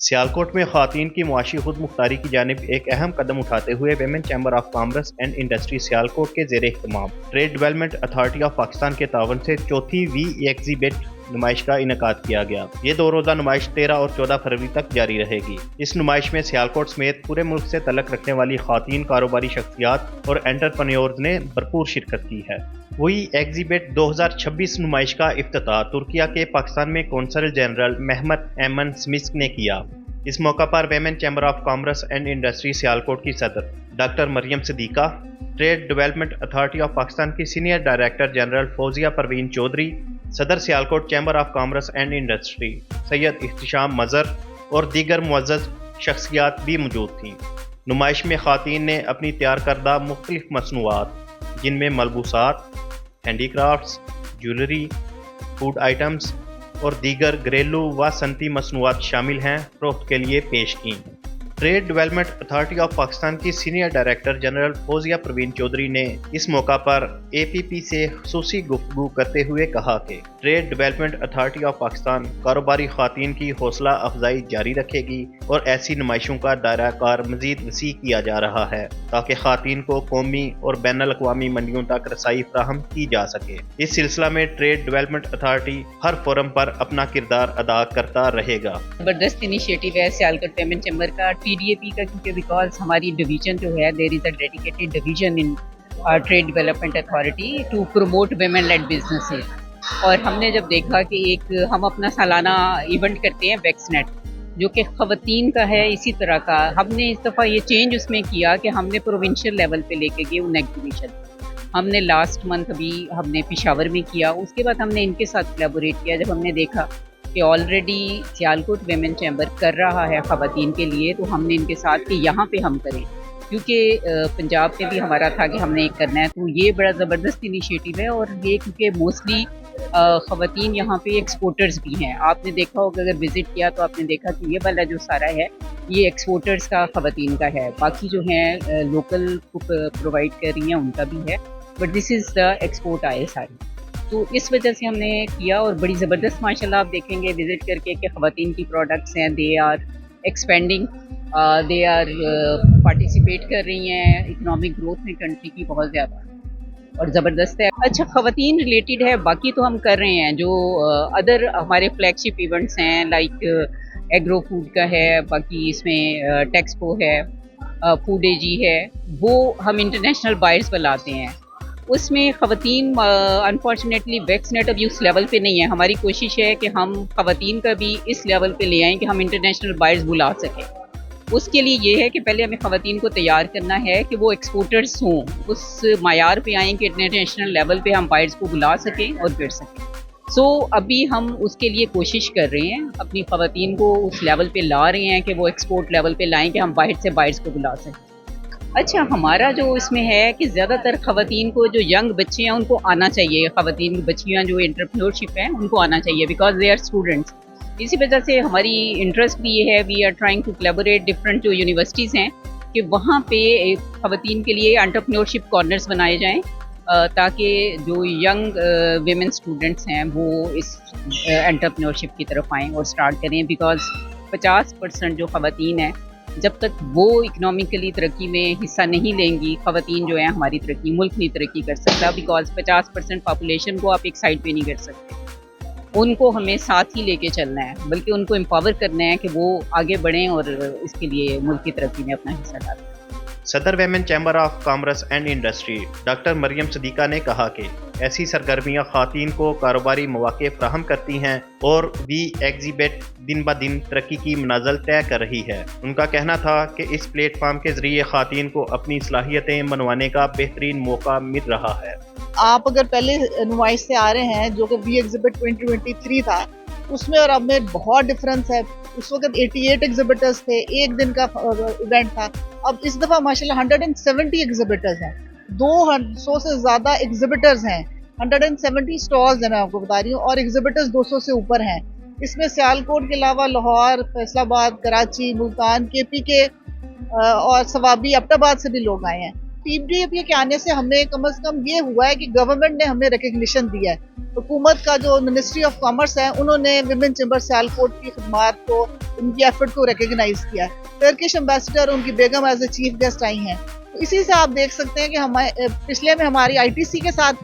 सियालकोट में ख़वातीन की मुआशी खुद मुख्तारी की जानिब एक अहम कदम उठाते हुए women chamber of commerce and industry Sialkot के ज़ेर इख्तिमाम trade development authority of Pakistan के तावन से चौथी वी एग्जिबिट नुमाइश का इनेकाद किया गया। ये 2 रोज़ा नुमाइश 13 और 14 फरवरी तक जारी रहेगी। इस नुमाइश में सियालकोट समेत पूरे मुल्क से तल्लुक़ रखने वाली ख़वातीन कारोबारी शख्सियात और एंटरप्रेन्योर्स ने भरपूर शिरकत की है। वही एग्जिबिट 2026 नुमाइश का इफ्तिताह तुर्किया के पाकिस्तान में कौंसल जनरल मेहमत एमन स्मिस्क ने किया। इस मौका पर women chamber of commerce and industry Sialkot की सदर doctor Mariam Sadiqa, trade development authority of Pakistan की senior director general Fauzia Parveen Chaudhry, सदर Sialkot chamber of commerce and industry Syed Ehtisham Mazhar और दीगर मुअज़्ज़ज़ शख्सियात भी मौजूद थीं। नुमाइश में ख़वातीन ने अपनी तैयार करदा मुख्तलिफ मसनूआत जिनमें मलबूसात, हैंडीक्राफ्ट्स, ज्वेलरी, फूड आइटम्स और दीगर घरेलू व सनती मसनूआत शामिल हैं, फ़रोख्त के लिए पेश की। Trade development authority of Pakistan की senior director general Fauzia Parveen Chaudhry ने इस मौका पर APP से खुसूसी गुफ्तगू करते हुए कहा कि trade development authority of Pakistan कारोबारी ख़वातीन की हौसला अफजाई जारी रखेगी और ऐसी नुमाइशों का दायरा कार मज़ीद वसी किया जा रहा है ताकि ख़वातीन को कौमी और बैनुल अक़वामी मंडियों तक रसाई फराहम की जा सके। इस सिलसिला में ट्रेड डेवलपमेंट अथॉरिटी हर फोरम पर अपना किरदार अदा करता रहेगा। जबरदस्त इनिशिएटिव है सियालकोट पेमेंट चैम्बर का, TDAP का, क्योंकि बिकॉज हमारी डिवीजन जो है there is a dedicated division in trade development authority to promote women led businesses. और हमने जब देखा कि एक हम अपना सालाना इवेंट करते हैं वेक्सनेट जो कि ख़वातीन का है, इसी तरह का हमने इस दफ़ा ये चेंज उसमें किया कि हमने प्रोविंशियल लेवल पे लेके गए उन एग्जीबिशन। हमने लास्ट मंथ अभी हमने पेशावर में किया, उसके बाद हमने इनके साथ कोलैबोरेट किया। जब हमने देखा कि ऑलरेडी सियालकोट वेमेन चैम्बर कर रहा है ख़वातीन के लिए, तो हमने इनके साथ कि यहाँ पे हम करें, क्योंकि पंजाब में भी हमारा था कि हमने एक करना है। तो ये बड़ा ज़बरदस्त इनिशिएटिव है और ये क्योंकि मोस्टली ख़वातीन यहाँ पे एक्सपोर्टर्स भी हैं। आपने देखा होगा, अगर विज़िट किया तो आपने देखा कि ये वाला जो सारा है ये एक्सपोर्टर्स का ख़वातीन का है, बाकी जो हैं लोकल प्रोवाइड कर रही हैं उनका भी है, but this is the export आए सारी। तो इस वजह से हमने किया और बड़ी ज़बरदस्त माशाल्लाह आप देखेंगे विज़िट करके कि ख़वातीन की प्रोडक्ट्स हैं, they are expanding, they are participate कर रही हैं इकनॉमिक ग्रोथ में कंट्री की बहुत ज़्यादा और ज़बरदस्त है। अच्छा, ख़वातीन रिलेटेड है, बाकी तो हम कर रहे हैं जो अदर हमारे फ्लैगशिप इवेंट्स हैं, लाइक एग्रो फूड का है, बाकी इसमें टेक्सपो है, फूड एजी है, वो हम इंटरनेशनल बायर्स बुलाते हैं। उसमें ख़वातीन अनफॉर्चुनेटली वेक्सनेट अभी उस लेवल पे नहीं है। हमारी कोशिश है कि हम ख़वातीन का भी इस लेवल पे ले आएँ कि हम इंटरनेशनल बायर्स बुला सकें। उसके लिए ये है कि पहले हमें ख़वातीन को तैयार करना है कि वो एक्सपोर्टर्स हों, उस मायार पे आएँ कि इंटरनेशनल लेवल पे हम बायर्स को बुला सकें और कर सकें। सो अभी हम उसके लिए कोशिश कर रहे हैं, अपनी ख़वातीन को उस लेवल पे ला रहे हैं कि वो एक्सपोर्ट लेवल पे लाएँ कि हम बाहर से बायर्स को बुला सकें। अच्छा, हमारा जो इसमें है कि ज़्यादातर ख़वातीन को जो यंग बच्चे हैं उनको आना चाहिए, ख़वातीन बच्चियाँ जो एंटरप्रेन्योरशिप हैं उनको आना चाहिए, बिकॉज दे आर स्टूडेंट्स। इसी वजह से हमारी इंटरेस्ट भी ये है, we are trying to collaborate different जो यूनिवर्सिटीज़ हैं कि वहाँ पे ख़वातीन के लिए एंटरप्रेन्योरशिप कॉर्नर्स बनाए जाएँ ताकि जो यंग वेमेन स्टूडेंट्स हैं वो इस एंटरप्रेन्योरशिप की तरफ आएँ और स्टार्ट करें। बिकॉज 50% जो ख़वातीन हैं जब तक वो इकनॉमिकली तरक्की में हिस्सा नहीं लेंगी, ख़वातीन जो है हमारी तरक्की, मुल्क नहीं तरक्की कर सकता। बिकॉज 50% पॉपुलेशन को आप एक साइड पे नहीं कर सकते, उनको हमें साथ ही लेके चलना है, बल्कि उनको एम्पावर करना है कि वो आगे बढ़ें और इसके लिए मुल्क की तरक्की में अपना हिस्सा डालें। सदर women chamber of commerce and industry doctor Mariam Sadiqa ने कहा कि ऐसी सरगर्मियां ख़वातीन को कारोबारी मौक़े फराहम करती हैं और वी एग्जिबिट दिन ब दिन तरक्की की मनाज़िल तय कर रही है। उनका कहना था कि इस प्लेटफार्म के ज़रिए ख़वातीन को अपनी सलाहियतें मनवाने का बेहतरीन मौका मिल रहा है। आप अगर पहले नुमाइश से आ रहे हैं जो कि वी एग्जिबिट 2023 था, उसमें और अब में बहुत डिफरेंस है। उस वक्त 88 एग्जिबिटर्स थे, एक दिन का इवेंट था। अब इस दफ़ा माशाल्लाह 170 एग्जिबिटर्स हैं, 200 से ज़्यादा एग्जिबिटर्स हैं, 170 स्टॉल्स हैं मैं आपको बता रही हूँ, और एग्जिबिटर्स 200 से ऊपर हैं। इसमें सियालकोट के अलावा लाहौर, फैसलाबाद, कराची, मुल्तान, KPK और सवाबी, अब्टाबाद से भी लोग आए हैं। TDAP के आने से हमें कम से कम ये हुआ है कि गवर्नमेंट ने हमें रिकग्निशन दिया है हुकूमत का जो मिनिस्ट्री ऑफ कॉमर्स है उन्होंने विमेन चैम्बर सियालकोट की खिदमात को, उनकी एफर्ट को रिकग्नाइज किया है। टर्किश एम्बेसडर उनकी बेगम एज ए चीफ गेस्ट आई हैं। तो इसी से आप देख सकते हैं कि हमारे पिछले में हमारी आईटीसी के साथ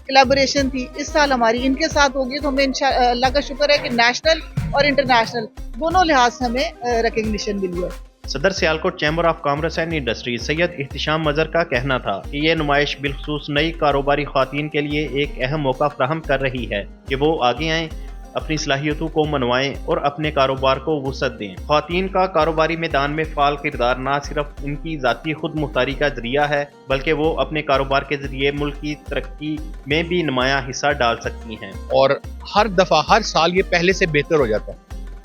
कोलैबोरेशन थी, इस साल हमारी इनके साथ होगी। तो हमें इंशाअल्लाह अल्लाह का शुक्र है कि नेशनल और इंटरनेशनल दोनों लिहाज से हमें रिकग्निशन मिली है। सदर Sialkot chamber of commerce and industry Syed Ehtisham Mazhar का कहना था कि ये नुमाइश बिलखसूस नई कारोबारी ख्वातीन के लिए एक अहम मौका फराहम कर रही है कि वो आगे आएँ, अपनी सलाहियतों को मनवाएं और अपने कारोबार को वुसअत दें। ख्वातीन का कारोबारी मैदान में फाल किरदार न सिर्फ इनकी ज़ाती खुद मुख्तारी का जरिया है, बल्कि वो अपने कारोबार के जरिए मुल्क की तरक्की में भी नुमायाँ हिस्सा डाल सकती हैं। और हर दफ़ा हर साल ये पहले से बेहतर हो जाता है।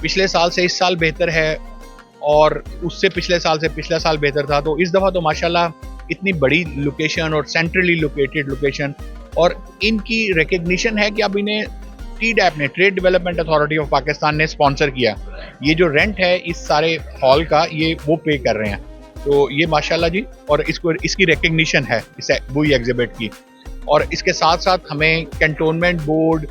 पिछले साल से इस साल बेहतर है और उससे पिछले साल से पिछला साल बेहतर था। तो इस दफ़ा तो माशाल्लाह इतनी बड़ी लोकेशन और सेंट्रली लोकेटेड लोकेशन, और इनकी रिकग्निशन है कि अब इन्हें TDAP ने, trade development authority of Pakistan ने स्पॉन्सर किया। ये जो रेंट है इस सारे हॉल का ये वो पे कर रहे हैं। तो ये माशाल्लाह जी, और इसकी रिकग्निशन है इस बुई एग्जिबिट की। और इसके साथ साथ हमें कैंटोनमेंट बोर्ड,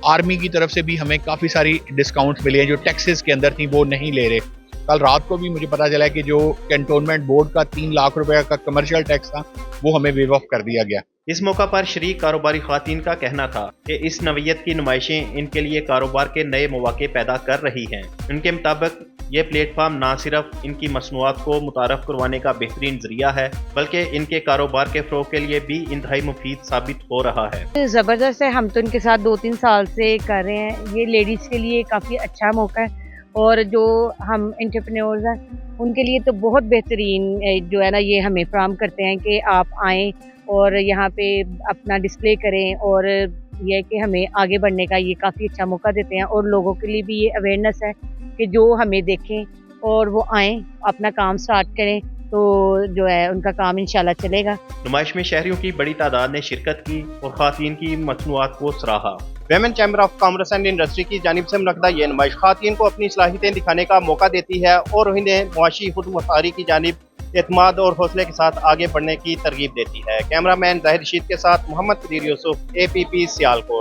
आर्मी की तरफ से भी हमें काफ़ी सारी डिस्काउंट्स मिले हैं जो टैक्सेस के अंदर थी वो नहीं ले रहे। कल रात को भी मुझे पता चला कि जो कैंटोनमेंट बोर्ड का 3 लाख रुपए का कमर्शियल टैक्स था वो हमें वेव ऑफ कर दिया गया। इस मौका पर शरीक कारोबारी ख्वातीन का कहना था कि इस नवीयत की नुमाइशें इनके लिए कारोबार के नए मौके पैदा कर रही हैं। उनके मुताबिक ये प्लेटफार्म ना सिर्फ इनकी मसनूआत को मुतारफ करवाने का बेहतरीन जरिया है, बल्कि इनके कारोबार के फ़रोग़ के लिए भी इंतहाई मुफीद साबित हो रहा है। ज़बरदस्त है, हम तो इनके साथ 2-3 साल से कर रहे हैं। ये लेडीज़ के लिए काफ़ी अच्छा मौका है, और जो हम एंटरप्रेन्योर्स हैं उनके लिए तो बहुत बेहतरीन जो है ना ये हमें फराहम करते हैं कि आप आएँ और यहाँ पे अपना डिस्प्ले करें, और ये है कि हमें आगे बढ़ने का ये काफ़ी अच्छा मौका देते हैं। और लोगों के लिए भी ये अवेयरनेस है कि जो हमें देखें और वो आएँ, अपना काम स्टार्ट करें, तो जो है उनका काम इंशाल्लाह चलेगा। नुमाइश में शहरियों की बड़ी तादाद ने शिरकत की और ख़वातीन की मसनूआत को सराहा। Women chamber of commerce and industry की जानिब से मुनक़दा ये नुमाइश ख़वातीन को अपनी सलाहियतें दिखाने का मौका देती है और उन्हें मुआशी खुद मुख्तारी की जानिब एतमाद और हौसले के साथ आगे बढ़ने की तरगीब देती है। कैमरामैन ज़ाहिर रशीद के साथ मोहम्मद कदीर यूसुफ, APP सियालकोट।